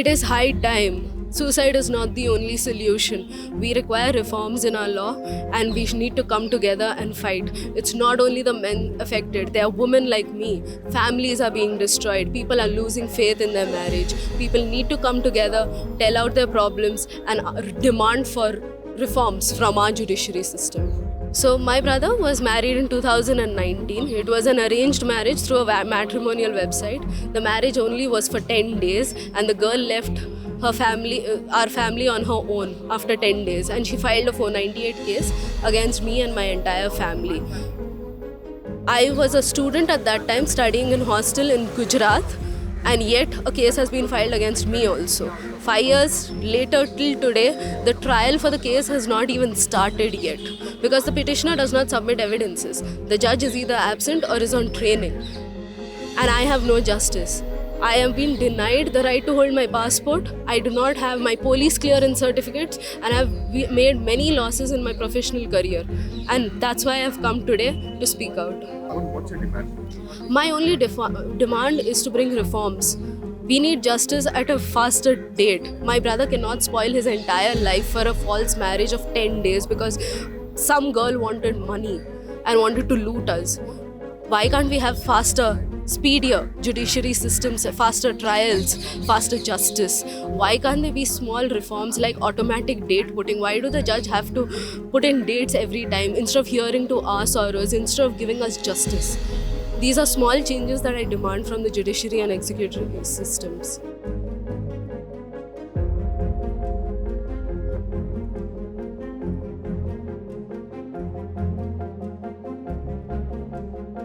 It is high time. Suicide is not the only solution. We require reforms in our law and we need to come together and fight. It's not only the men affected, there are women like me. Families are being destroyed. People are losing faith in their marriage. People need to come together, tell out their problems, and demand for reforms from our judiciary system. So my brother was married in 2019. It was an arranged marriage through a matrimonial website. The marriage only was for 10 days and the girl left her family, our family on her own after 10 days, and she filed a 498 case against me and my entire family. I was a student at that time studying in hostel in Gujarat, and yet a case has been filed against me also. 5 years later till today, the trial for the case has not even started yet because the petitioner does not submit evidences. The judge is either absent or is on training, and I have no justice. I have been denied the right to hold my passport. I do not have my police clearance certificates, and I have made many losses in my professional career. And that's why I have come today to speak out. What's your demand? My only demand is to bring reforms. We need justice at a faster date. My brother cannot spoil his entire life for a false marriage of 10 days because some girl wanted money and wanted to loot us. Why can't we have faster, speedier judiciary systems, faster trials, faster justice? Why can't there be small reforms like automatic date putting? Why do the judge have to put in dates every time instead of hearing to our sorrows, instead of giving us justice? These are small changes that I demand from the judiciary and executive systems.